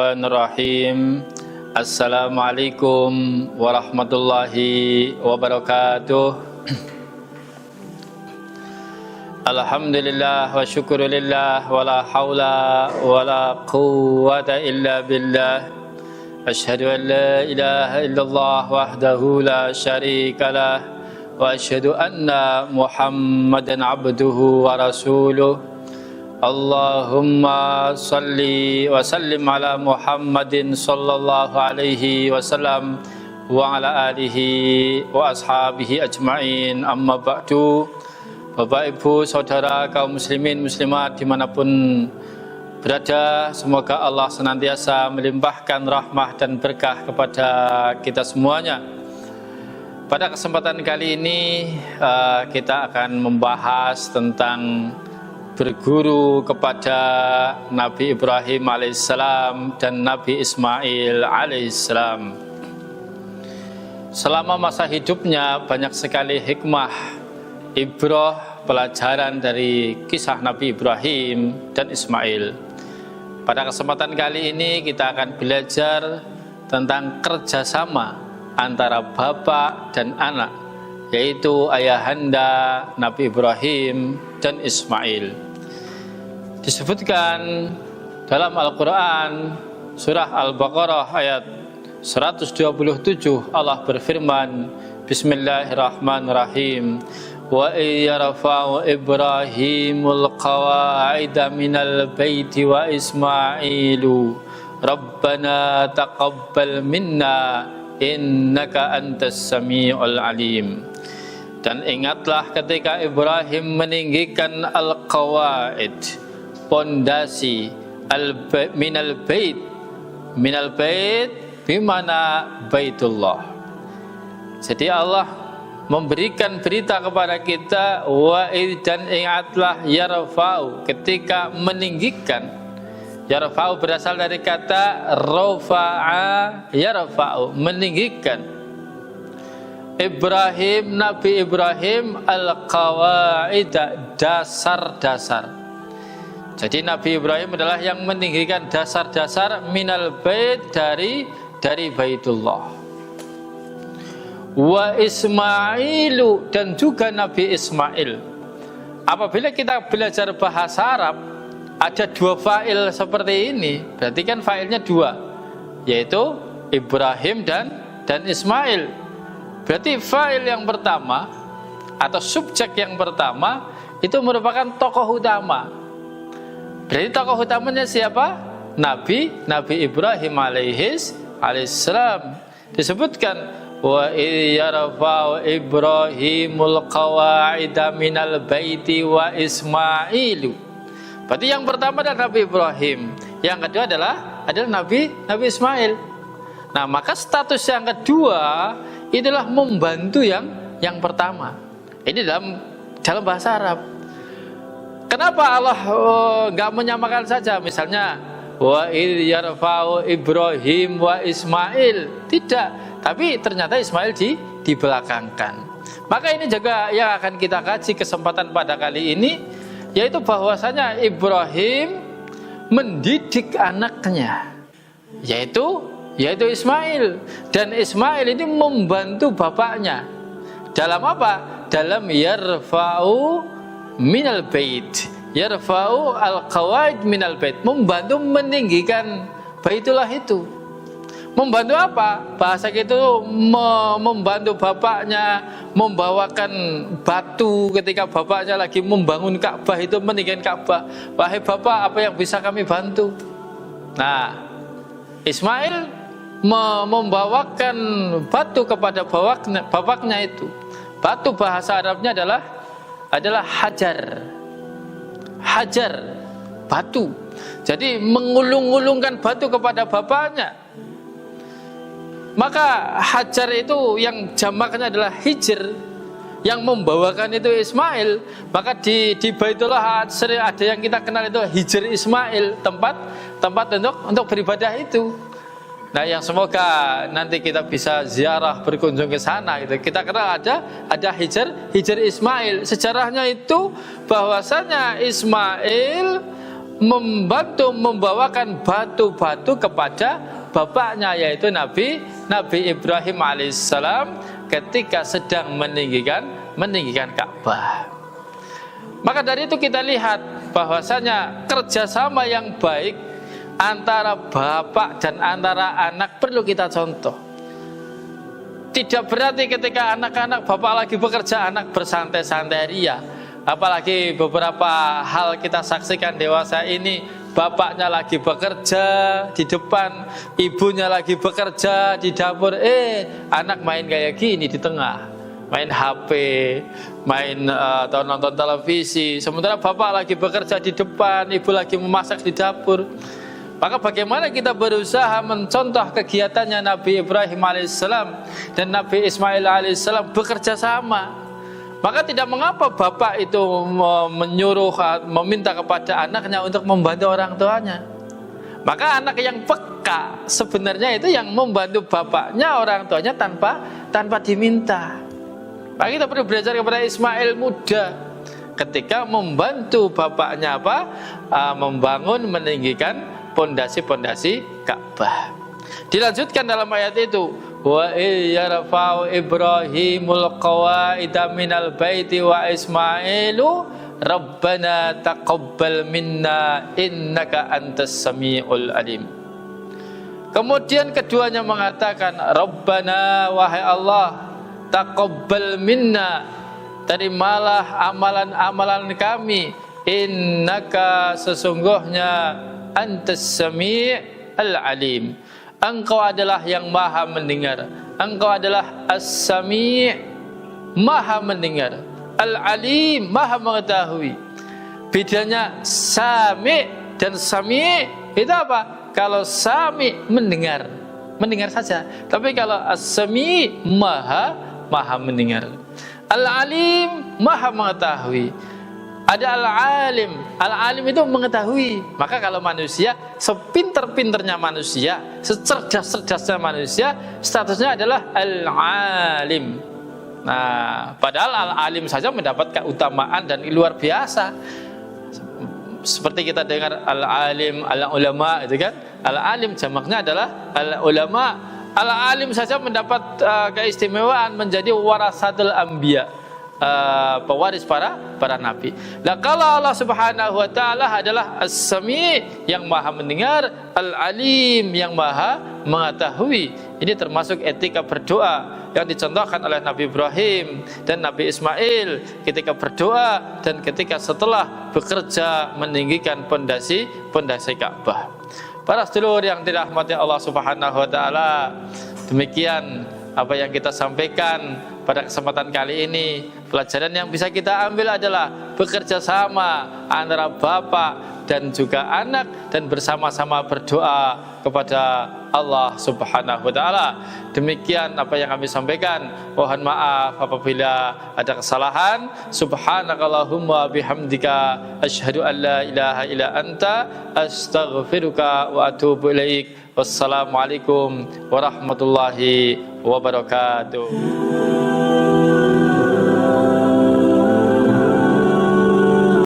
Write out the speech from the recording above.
Bismillahirrahmanirrahim. Assalamualaikum warahmatullahi wabarakatuh. Alhamdulillah wa syukurillah wa la hawla wa la quwwata illa billah. Asyhadu an la ilaha illallah wahdahu la syarika lah wa asyhadu anna Muhammadan abduhu wa rasuluh. Allahumma salli wa sallim ala Muhammadin sallallahu alaihi wasallam wa ala alihi wa ashabihi ajma'in. Amma ba'du. Bapak Ibu Saudara kaum muslimin muslimat dimanapun berada, semoga Allah senantiasa melimpahkan rahmah dan berkah kepada kita semuanya. Pada kesempatan kali ini kita akan membahas tentang berguru kepada Nabi Ibrahim alaihissalam dan Nabi Ismail alaihissalam. Selama masa hidupnya banyak sekali hikmah, ibrah, pelajaran dari kisah Nabi Ibrahim dan Ismail. Pada kesempatan kali ini kita akan belajar tentang kerjasama antara bapak dan anak, yaitu ayahanda Nabi Ibrahim dan Ismail. Disebutkan dalam Al-Quran surah Al-Baqarah ayat 127, Allah berfirman, Bismillahirrahmanirrahim, wa yarfa'u Ibrahimul qawa'ida minal baiti wa Ismailu Rabbana taqabbal minna innaka antas sami'ul alim. Dan ingatlah ketika Ibrahim meninggikan al-qawaid, pondasi, minal bait bimana baitullah. Jadi Allah memberikan berita kepada kita, dan ingatlah yarfa'u, ketika meninggikan. Yarfa'u berasal dari kata rafa'a yarfa'u, meninggikan. Nabi Ibrahim al-qawaida, dasar-dasar. Jadi Nabi Ibrahim adalah yang meninggikan dasar-dasar minal bait, dari Baitullah. Wa Ismailu, dan juga Nabi Ismail. Apabila kita belajar bahasa Arab, ada dua fa'il seperti ini, berarti kan fa'ilnya dua, yaitu Ibrahim dan Ismail. Berarti fa'il yang pertama atau subjek yang pertama itu merupakan tokoh utama. Berarti tokoh utamanya siapa? Nabi Ibrahim alaihissalam. Disebutkan wa yarfa'u Ibrahimul qawa'ida minal baiti wa Ismailu. Berarti yang pertama adalah Nabi Ibrahim, yang kedua adalah Nabi Ismail. Nah, maka status yang kedua itulah membantu yang pertama. Ini dalam bahasa Arab. Kenapa Allah enggak menyamakan saja, misalnya wa yarfa'u Ibrahim wa Ismail? Tidak, tapi ternyata Ismail dibelakangkan. Maka ini juga yang akan kita kaji kesempatan pada kali ini, yaitu bahwasanya Ibrahim mendidik anaknya, yaitu Ismail, dan Ismail ini membantu bapaknya dalam apa? Dalam yarfa'u minal bait, yarfa'u al-qawaid minal bait, membantu meninggikan Baitullah itu. Membantu apa? Bahasa itu membantu bapaknya membawakan batu ketika bapaknya lagi membangun Ka'bah, itu meninggikan Ka'bah. Wahai bapak, apa yang bisa kami bantu? Nah, Ismail membawakan batu kepada bapaknya itu. Batu bahasa Arabnya adalah hajar, batu. Jadi mengulung-ulungkan batu kepada bapaknya. Maka hajar itu yang jamaknya adalah hijr, yang membawakan itu Ismail. Maka di Baitullah sering ada yang kita kenal itu hijr Ismail, tempat untuk beribadah itu. Nah, yang semoga nanti kita bisa ziarah berkunjung ke sana gitu. Kita kenal ada hijr Ismail. Sejarahnya itu bahwasanya Ismail membantu membawakan batu-batu kepada bapaknya, yaitu Nabi Ibrahim alaihissalam ketika sedang meninggikan Ka'bah. Maka dari itu kita lihat bahwasanya kerjasama yang baik antara bapak dan antara anak perlu kita contoh. Tidak berarti ketika anak-anak bapak lagi bekerja, anak bersantai-santai ria. Apalagi beberapa hal kita saksikan dewasa ini, bapaknya lagi bekerja di depan, ibunya lagi bekerja di dapur, anak main kayak gini di tengah, main HP, main atau nonton televisi, sementara bapak lagi bekerja di depan, ibu lagi memasak di dapur. Maka bagaimana kita berusaha mencontoh kegiatannya Nabi Ibrahim alaihissalam dan Nabi Ismail alaihissalam bekerja sama. Maka tidak mengapa bapak itu menyuruh, meminta kepada anaknya untuk membantu orang tuanya. Maka anak yang peka sebenarnya itu yang membantu bapaknya, orang tuanya tanpa diminta. Maka kita perlu belajar kepada Ismail muda ketika membantu bapaknya membangun, meninggikan pondasi-pondasi Ka'bah. Dilanjutkan dalam ayat itu, wa yarfa'u Ibrahimul qawaida minal baiti wa Ismailu rabbana taqabbal minna innaka antas samiul alim. Kemudian keduanya mengatakan, Rabbana, wahai Allah, taqabbal minna, terimalah amalan-amalan kami, innaka, sesungguhnya, antas samiul alim, engkau adalah yang maha mendengar, engkau adalah as-sami', maha mendengar, al-alim, maha mengetahui. Bedanya sami' dan sami' itu apa? Kalau sami' mendengar saja, tapi kalau as-sami' maha mendengar, al-alim maha mengetahui. Ada al-alim itu mengetahui. Maka kalau manusia, sepinter-pinternya manusia, secerdas-cerdasnya manusia, statusnya adalah al-alim. Nah, padahal al-alim saja mendapat keutamaan dan luar biasa. Seperti kita dengar al-alim, al-ulama, itu kan? Al-alim jamaknya adalah al-ulama. Al-alim saja mendapat keistimewaan menjadi warasatul anbiya, pewaris para nabi. Nah, kalau Allah Subhanahu wa taala adalah As-Sami', yang maha mendengar, Al-Alim, yang maha mengetahui. Ini termasuk etika berdoa yang dicontohkan oleh Nabi Ibrahim dan Nabi Ismail ketika berdoa dan ketika setelah bekerja meninggikan pondasi Ka'bah. Para sedulur yang dirahmati Allah Subhanahu wa taala, demikian apa yang kita sampaikan pada kesempatan kali ini. Pelajaran yang bisa kita ambil adalah bekerja sama antara bapak dan juga anak, dan bersama-sama berdoa kepada Allah Subhanahu wa taala. Demikian apa yang kami sampaikan. Mohon maaf apabila ada kesalahan. Subhanakallahumma bihamdika asyhadu an la ilaha illa anta astaghfiruka wa atubu ilaik. Wassalamualaikum warahmatullahi wabarakatuh.